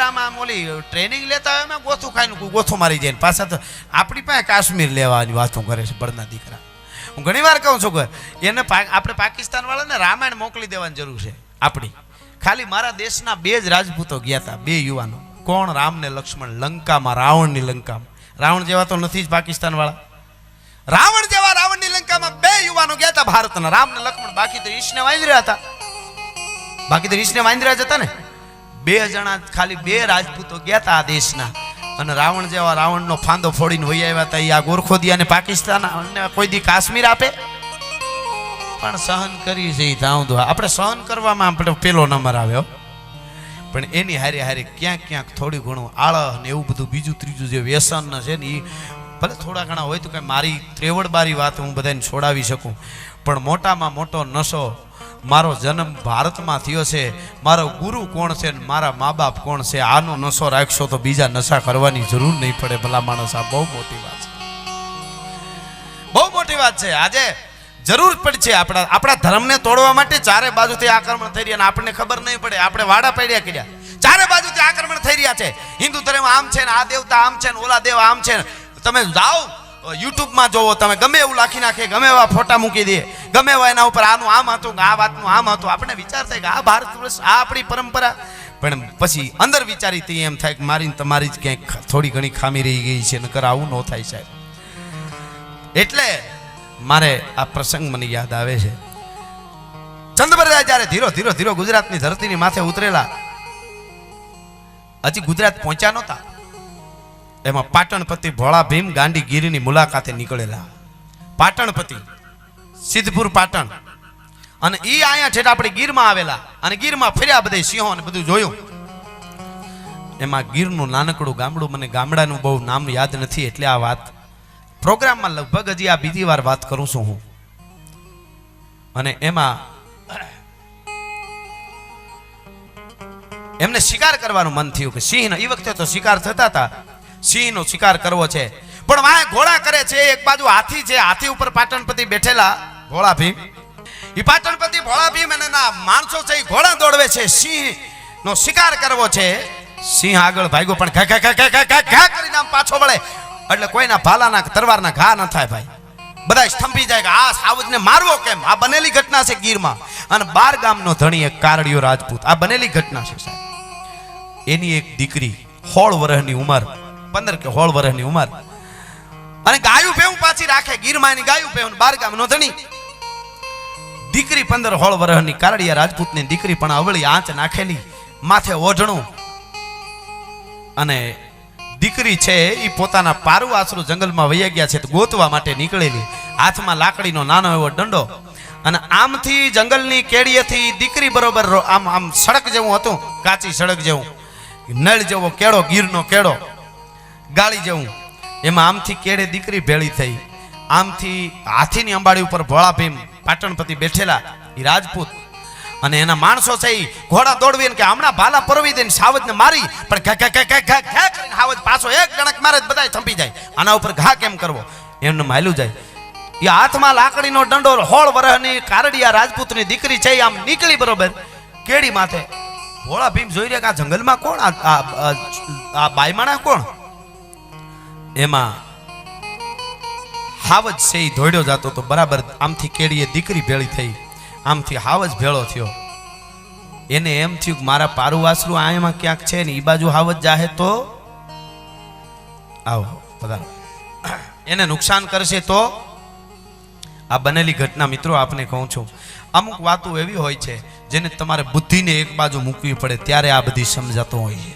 આમાં ઓલી ટ્રેનિંગ લેતા હોય એમાં ગોથું ખાઈને ગોથું મારી જાય પાછા તો આપણી પાસે કાશ્મીર લેવાની વાતો કરે છે બળના દીકરા. હું ઘણી વાર કહું છું કે એને આપણે પાકિસ્તાન વાળાને રામાયણ મોકલી દેવાની જરૂર છે આપણી. ખાલી મારા દેશના 2 જ રાજપૂતો ગયા હતા, 2 યુવાનો. કોણ? રામ ને લક્ષ્મણ. લંકામાં, રાવણની લંકામાં. રાવણ જેવા તો નથી જ પાકિસ્તાન વાળા. રાવણ જેવા રાવણની લંકામાં 2 યુવાનો ગયા હતા ભારતના, રામ ને લક્ષ્મણ. બાકી તો ઈશને વાંદર્યા હતા. બાકી તો ઈશને વાંદર્યા જ હતા ને. 2 જણા ખાલી 2 રાજપૂતો ગયા હતા આ દેશના. અને રાવણ જેવા રાવણનો ફાંદો ફોડીને વહી આવ્યા હતા. આ ગોરખોદિયા ને પાકિસ્તાન કોઈ દી કાશ્મીર આપે? પણ સહન કરી છે આપણે સહન કરવામાં આપણે પેલો નંબર આવ્યો. પણ એની હારે હારે ક્યાંક ક્યાંક થોડી ઘણું આળહ ને એવું બધું બીજું ત્રીજું જે વ્યસન છે ને એ ભલે થોડા ઘણા હોય તો કંઈ મારી ત્રેવડબારી વાત હું બધાને છોડાવી શકું. પણ મોટામાં મોટો નશો મારો જન્મ ભારતમાં થયો છે. મારો ગુરુ કોણ છે ને મારા મા બાપ કોણ છે, આનો નશો રાખશો તો બીજા નશા કરવાની જરૂર નહીં પડે. ભલા માણસ, આ બહુ મોટી વાત છે, બહુ મોટી વાત છે. આજે જરૂર પડશે આપણા ધર્મને તોડવા માટે. ચારે બાજુથી આક્રમણ થઈ રહ્યા અને આપણને ખબર નહીં પડે. આપણે વાડા પડ્યા કર્યા. ચારે બાજુથી આક્રમણ થઈ રહ્યા છે. હિન્દુ ધર્મ આમ છે ને, આ દેવતા આમ છે ને, ઓલા દેવ આમ છે ને. તમે જાઓ યુટ્યુબમાં જોવો, તમે ગમે એવું લાખી નાખે, ગમે એવા ફોટા મૂકી દે, ગમે એવા એના ઉપર આનું આમ હતું, આ વાતનું આમ હતું. આપણે વિચાર થાય કે આ ભારત વર્ષ, આ આપણી પરંપરા. પણ પછી અંદર વિચારી એમ થાય કે મારી તમારી જ ક્યાંક થોડી ઘણી ખામી રહી ગઈ છે, નકર આવું ન થાય સાહેબ. એટલે મારે આ પ્રસંગ મને યાદ આવે છે. ચંદ્રબરદાસ જ્યારે ધીરો ધીરો ધીરો ગુજરાતની ધરતીની માથે ઉતરેલા, હજી ગુજરાત પહોંચ્યા નહોતા, એમાં પાટણપતિ ભોળા ભીમ ગાંડીગીરીની મુલાકાતે નીકળેલા. પાટણપતિ, સિદ્ધપુર પાટણ. અને એ અહીંયા ઠેઠ આપણે ગીરમાં આવેલા અને ગીરમાં ફર્યા, બધે સિંહો અને બધું જોયું. એમાં ગીરનું નાનકડું ગામડું, મને ગામડાનું બહુ નામ યાદ નથી એટલે આ વાત પ્રોગ્રામમાં લગભગ હજી આ બીજી વાર વાત કરું છું હું. અને એમાં એમને શિકાર કરવાનું મન થયું કે સિંહનો, એ વખતે તો શિકાર થતા હતા, સિંહનો શિકાર કરવો છે. પણ વાય ઘોડા કરે છે, એક બાજુ હાથી છે, હાથી ઉપર પાટણપતિ બેઠેલા ભોળા ભીમ. એ પાટણપતિ ભોળા ભીમ અને ના માણસો છે એ ઘોડા દોડવે છે, સિંહનો શિકાર કરવો છે. સિંહ આગળ ભાગ્યો પણ ઘા ઘા ઘા ઘા ઘા કરીને આમ પાછો વળે એટલે કોઈના ભાલાના તરવારના ઘા ન થાય ભાઈ. બધા સ્તંભી જાય કે આ સાવજને મારવો કેમ. આ બનેલી ઘટના છે ગીરમાં. અને 12 ગામનો ધણી એક કારડિયો રાજપૂત, આ બનેલી ઘટના છે સાહેબ. એની એક દીકરી 16 વર્ષની ઉંમર, 15 કે 16 વર્ષની ઉંમર, અને ગાયું ભેવું પાછી રાખે. ગીરમાં એની ગાયું ભેવું, 12 ગામનો ધણી. દીકરી 15-16 વર્ષની કારડિયા રાજપૂતની દીકરી પણ અવળી આંચ નાખેલી, માથે ઓઢણું. અને દીકરી છે એ પોતાના પારુ આશરો જંગલમાં વહી ગયા છે તો ગોતવા માટે નીકળેલી, હાથમાં લાકડીનો નાનો એવો દંડો. અને આમથી જંગલની કેડીએથી દીકરી બરોબર આમ આમ સડક જેવું હતું, કાચી સડક જેવું, નળ જેવો કેળો, ગીરનો કેળો, ગાળી જેવું. એમાં આમથી કેળે દીકરી ભેળી થઈ. આમથી હાથીની અંબાડી ઉપર ભોળા ભીમ પાટણપતિ બેઠેલા એ રાજપૂત. અને એના માણસો છે એ ઘોડા દોડવીને કે હમણાં ભાલા પરવી દઈને સાવજને મારી. પણ ઘા ઘા ઘા ઘા ઘા કરીને સાવજ પાછો એક ગણક મારે બધા થંભી જાય. આના ઉપર ઘા કેમ કરવો એમને માયલું જાય. એ હાથમાં લાકડીનો દંડો 16 વર્ષની કારડિયા રાજપૂતની દીકરી છે આમ નીકળી બરોબર કેડી માથે. ભોળા ભીમ જોઈ રહ્યા કે આ જંગલમાં કોણ, આ બાયમાણા કોણ. એમાં હાવજ છે એ દોડ્યો જતો તો બરાબર આમથી કેડીએ દીકરી ભેળી થઈ, આમથી હાવજ ભેળો થયો. એને એમ થયું કે મારા પારુ વાસરું આમાં ક્યાંક છે ને, એ બાજુ હાવજ જાહે તો આવો પધારો, એને નુકસાન કરશે તો. આ બનેલી ઘટના મિત્રો આપને કહું છું, અમુક વાતો એવી હોય છે જેને તમારે બુદ્ધિને એક બાજુ મૂકવી પડે ત્યારે આ બધી સમજાતો હોય છે.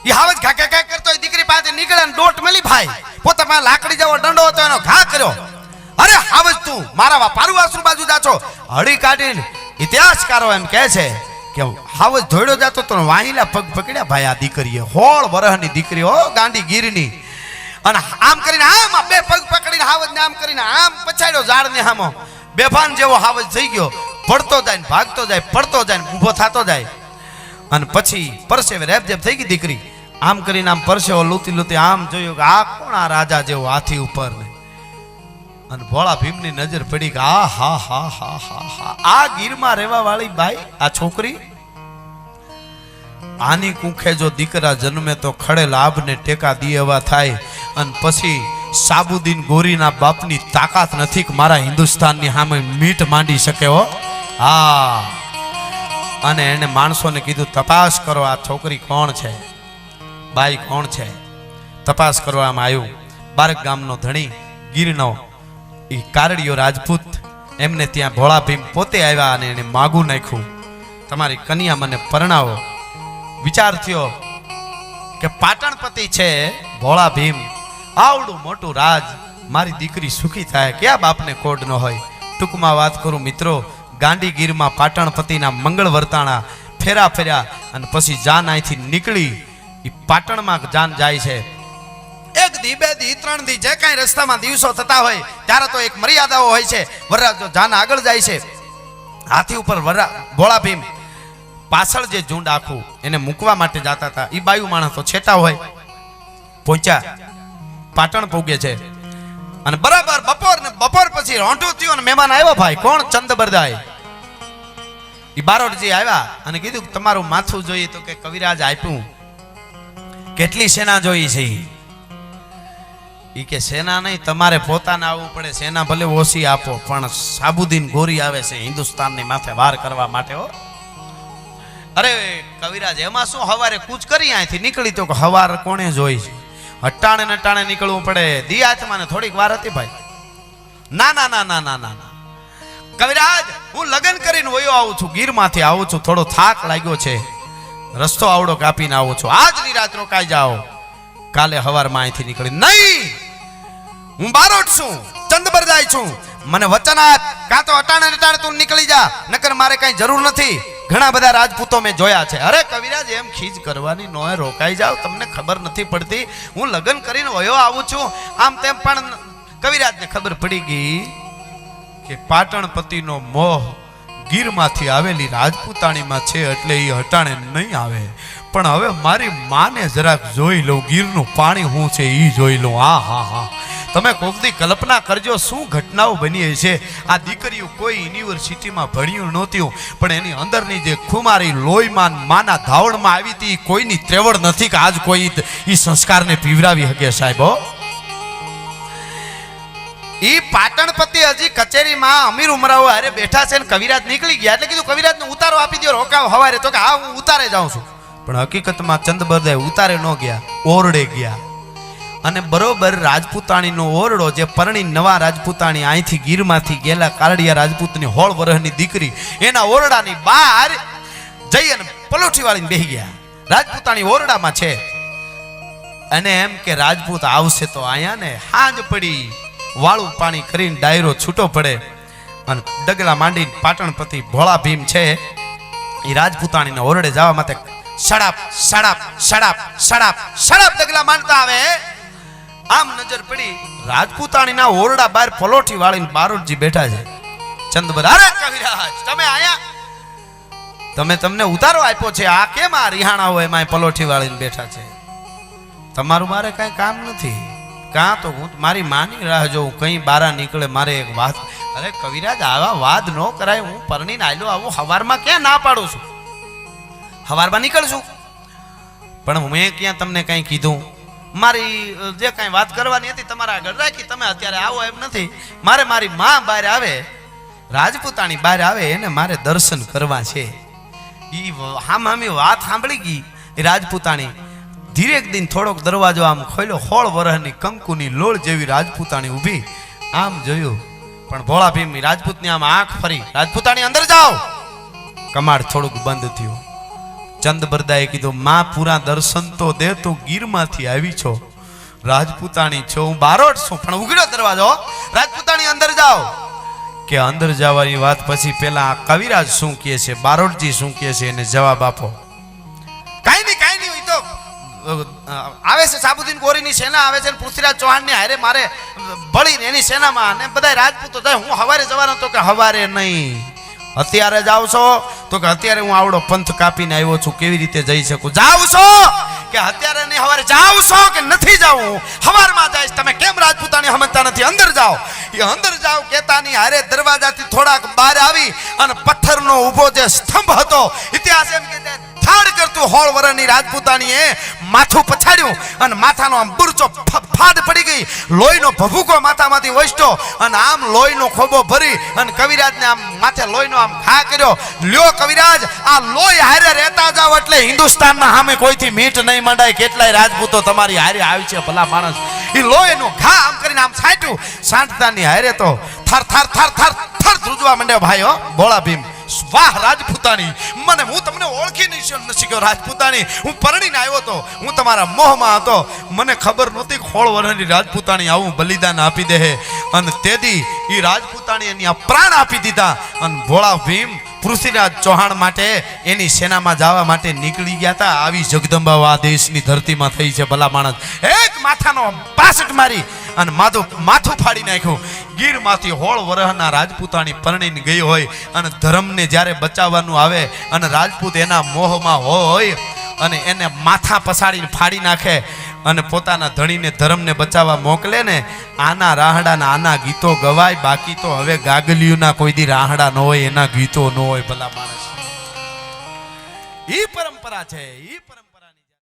એ હાવજ ઘા ઘા ઘા કરતો દીકરી પાસે નીકળે ને દોટ મળી ભાઈ, પોતામાં લાકડી જેવો દંડો હતો એનો ઘા કર્યો. અરે હાવજ તું મારા પારુ વાસરું બાજુ જાચો. હળી કાઢીને ઇતિહાસકારો એમ કહે છે કે હાવજ ધોડ્યો જતો તો વાહીલા પગ પકડ્યા ભાઈ. આ દીકરીએ 16 વર્ષની દીકરી હો, ગાંડીગીરીની. અને આમ કરીને આમ 2 પગ પકડીને હાવજને આમ કરીને આમ પછાડ્યો ઝાડને સામો. બેભાન જેવો હાવજ થઈ ગયો, પડતો જાય ને ભાગતો જાય, પડતો જાય ને ઊભો થતો જાય. અને પછી પરસેવે રેબજેબ થઈ ગઈ દીકરી. આમ કરીને આમ પરસેવો લૂતી લૂતી આમ જોયું કે આ કોણ, આ રાજા જેવો હાથી ઉપર ને. અને ભોળા ભીમની નજર પડી કે આ હા હા હા હા હા આ ગીરમાં રહેવા વાળી બાઈ, આ છોકરી. આની કુંખે જો દીકરા જન્મે તો ખડે લાભ ને ટેકા દી એવા થાય. અને પછી સાબુદ્દીન ગોરીના બાપની તાકાત નથી કે મારા હિન્દુસ્તાનની સામે મીટ માંડી શકે હો. હા, અને એને માણસોને કીધું તપાસ કરો આ છોકરી કોણ છે, બાઈ કોણ છે. તપાસ કરવામાં આવ્યું. બારક ગામનો ધણી ગીરનો એ કારડિયો રાજપૂત, એમને ત્યાં ભોળા ભીમ પોતે આવ્યા અને એને માગું નાખ્યું, તમારી કન્યા મને પરણાવો. વિચાર થયો કે પાટણપતિ છે ભોળા ભીમ, આવડું મોટું રાજ, મારી દીકરી સુખી થાય, ક્યાં બાપને કોડ ન હોય. ટૂંકમાં વાત કરું મિત્રો, ગાંડીગીરમાં પાટણપતિના મંગળ વર્તાણા ફેરા ફેર્યા અને પછી જાન અહીંથી નીકળી એ પાટણમાં જાન જાય છે. એક દી, બે દી, ત્રણ દી, જે કાંઈ રસ્તામાં દિવસો થતા હોય ત્યારે તો એક મર્યાદાઓ હોય છે. વરરાજ જાન આગળ જાય છે, હાથી ઉપર ભોળા ભીમ પાછળ જે ઝુંડ આખું એને મૂકવા માટે જતા હતા. એ બાયુ માણસ તો છેટા હોય. પહોંચ્યા, પાટણ પહોંચે છે અને બરાબર બપોર પછી રોંઢું થયું અને મહેમાન આવ્યો. ભાઈ કોણ? ચંદબરદાય. એ બારોટજી આવ્યા અને કીધું તમારું માથું જોઈએ તો કે કવિરાજ આપ્યું. કેટલી સેના જોઈ છે? ઈ કે સેના નહીં, તમારે પોતાને આવવું પડે. સેના ભલે ઓછી આપો પણ સાબુદ્દીન ગોરી આવે છે હિન્દુસ્તાનની માથે વાર કરવા માટે હો. અરે કવિરાજ એમાં શું, હવારે કૂચ કરી અહીંથી નીકળી તો હવાર કોણે જોઈ છે? અટાણે નટાણે નીકળવું પડે. દી હાથમાં ને થોડીક વાર હતી ભાઈ. ના ના ના ના ના ના કવિરાજ, હું લગ્ન કરીને વયો આવું છું, ગીરમાંથી આવું છું, થોડો થાક લાગ્યો છે, રસ્તો આવડો કાપીને આવું છું, આજની રાત રોકાઈ જાઓ, કાલે હવારમાં અહીંથી નીકળી. નહીં, હું બારોટ છું, ચંદબરદાય છું, મને વચન આપ, કાં તો અટાણે નટાણે તું નીકળી જા, નકર મારે કઈ જરૂર નથી. ઘણા બધા રાજપૂતો મેં જોયા છે. અરે કવિરાજ એમ ખીજ કરવાની નોય, રોકાઈ જાવ, તમને ખબર નથી પડતી, હું લગ્ન કરીને વયો આવું છું આમ તેમ. પણ કવિરાજને ખબર પડી ગઈ કે પાટણપતિનો મોહ ગીરમાંથી આવેલી રાજપૂતાણીમાં છે, એટલે એ હટાણે નહીં આવે. પણ હવે મારી માને જરાક જોઈ લઉં, ગીરનું પાણી શું છે એ જોઈ લઉં. હા હા હા, તમે કોકદી કલ્પના કરજો શું ઘટનાઓ બની છે. આ દીકરીઓ કોઈ યુનિવર્સિટીમાં ભણ્યું નહોતું, પણ એની અંદરની જે ખુમારી લોહીમાં માના ધાવણમાં આવી હતી, કોઈની ત્રેવડ નથી કે આજ કોઈ એ સંસ્કારને પીવરાવી શકે સાહેબો. ઈ પાટણપતિ હજી કચેરીમાં અમીર ઉમરાઓ અરે બેઠા છે ને કવિરાજ નીકળી ગયા એટલે કીધું કવિરાજને ઉતારો આપી દો, રોકાવ હવારે. તો કે હા હું ઉતારે જાઉં છું. પણ હકીકતમાં ચંદબરદાય ઉતારે ન ગયા, ઓરડે ગયા. અને બરોબર રાજપૂતાણીનો ઓરડો, જે પરણી નવા રાજપૂતાણી અહીંથી ગીરમાંથી ગયેલા કારડિયા રાજપૂતની 16 વર્ષની દીકરી, એના ઓરડાની બહાર જઈ અને પલોઠી વાળીને બેસી ગયા. રાજપૂતાણી ઓરડામાં છે અને એમ કે રાજપૂત આવશે તો આયા ને. હાંજ પડી, વાળું પાણી કરીને ડાયરો છૂટો પડે અને ડગલા માંડીને પાટણપતિ ભોળા ભીમ છે એ રાજપૂતાણીને ઓરડે જવા માટે સડાપ સડાપ સડાપ સડાપ સડાપ ડગલા માંડતા આવે. આમ નજર પડી, રાજપૂતાણીના ઓરડા બહાર પલોઠી વાળીને બારોટજી બેઠા છે. ચંદબરદાય, અરે કવિરાજ તમે આયા, તમને ઉતારો આપ્યો છે, આ કેમ આ રિહાણા હોય એમાં પલોઠી વાળીને બેઠા છે? તમારું મારે કઈ કામ નથી, કાં તો હું મારી માની રાહ જોઉં, કઈ બારા નીકળે મારે એક વાત. અરે કવિરાજ આવા વાદ ન કરાય, હું પરણીને આયલો આવું, હવારમાં ક્યાં ના પાડું છું, હવારમાં નીકળશું. પણ મેં ક્યાં તમને કઈ કીધું? મારી જે કઈ વાત કરવાની હતી તમારા આગળ રાખી, તમે અત્યારે આવો એમ નથી. મારે મારી માં બહાર આવે, રાજપૂતાણી બહાર આવે, એને મારે દર્શન કરવા છે. ઈ હામી વાત સાંભળી ગઈ એ રાજપૂતાણી. ધીરેક દિન થોડોક દરવાજો આમ ખોલ્યો, 16 વર્ષની કંકુની લોળ જેવી રાજપૂતાણી ઊભી. આમ જોયું પણ ભોળા ભીમ રાજપૂતની આમ આંખ ફરી, રાજપૂતાણી અંદર જાઓ. કમાડ થોડુંક બંધ થયું. ચંદબરદાએ કીધું માં પૂરા દર્શન તો દે, તું ગીરમાંથી આવી છો, રાજપૂતાણી છો, હું બારોટ છું. પણ ઉઘડ્યો દરવાજો, રાજપૂતાણી અંદર જાઓ. કે અંદર જવાની વાત પછી પેલા કવિરાજ શું કહે છે, બારોટજી શું કહે છે એને જવાબ આપો. કાઈ નહીં હોય તો આવે છે સાબુદ્દીન ગોરીની સેના આવે છે, પૃથ્વીરાજ ચૌહાણની હારે મારે ભળીને એની સેનામાં, અને બધા રાજપૂતો જાય. હું હવારે જવાનો તો કે હવારે નહીં, અત્યારે જાવ છો તો કે અત્યારે હું આવડો પંથ કાપીને આવ્યો છું, કેવી રીતે જઈ શકું? જાવ છો કે અત્યારે નહીં, હવારે જાવ છો કે નથી જાવું? હવારમાં જાય. તમે કેમ રાજપૂતાણી સમજતા નથી? અંદર જાઓ. એ અંદર જાઓ કેતાની હારે દરવાજાથી થોડાક બહાર આવી અને પથ્થરનો ઊભો જે સ્તંભ હતો, ઇતિહાસ એમ કે ફાડ કરતું 16 વર્ષની રાજપૂતાણીએ માથું પછાડ્યું અને માથાનો આમ બુરચો ફાડ પડી ગઈ, લોહીનો ભભૂકો માથામાંથી વસતો અને આમ લોહીનો ખોબો ભરી અને કવિરાજને આમ માથે લોહીનો આમ ઘા કર્યો. લ્યો કવિરાજ, આ લોહી હારે રહેતા જાવ એટલે હિન્દુસ્તાનના સામે કોઈથી મીઠ નહીં મંડાય. કેટલાય રાજપૂતો તમારી હારે આવી છે ભલા માણસ. એ લોહીનો ઘા આમ કરીને આમ છાંટ્યું. સાંટતાની હારે તો થર થર થર થર થર ધ્રુજવા માંડ્યો ભાઈ. હો ભોળા ભીમ, વાહ રાજપૂતાણી, મને હું તમને ઓળખી નહીં શક્યો રાજપૂતાણી. હું પરણીને આવ્યો હતો, હું તમારા મોહમાં હતો, મને ખબર નહોતી 16 વર્ષની રાજપૂતાણી આવું બલિદાન આપી દે. અને તેથી એ રાજપૂતાણી એની પ્રાણ આપી દીધા. અને ભોળા ભીમ પૃથ્વીરાજ ચૌહાણ માટે એની સેનામાં જવા માટે નીકળી ગયા હતા. આવી જગદંબા આ દેશની ધરતીમાં થઈ છે ભલા માણસ. એક માથાનો પાસટ મારી અને માથું ફાડી નાખ્યું. ગીરમાંથી 16 વર્ષના રાજપૂતાણી પરણીને ગઈ હોય અને ધર્મને જ્યારે બચાવવાનું આવે અને રાજપૂત એના મોહમાં હોય અને એને માથા પસાડીને ફાડી નાખે અને પોતાના ધણીને ધર્મને બચાવવા મોકલે ને, આના રાહડાના આના ગીતો ગવાય. બાકી તો હવે ગાગલિયુના કોઈ દી રાહડા ન હોય, એના ગીતો ન હોય ભલા માણસ. ઈ પરંપરા છે, ઈ પરંપરા.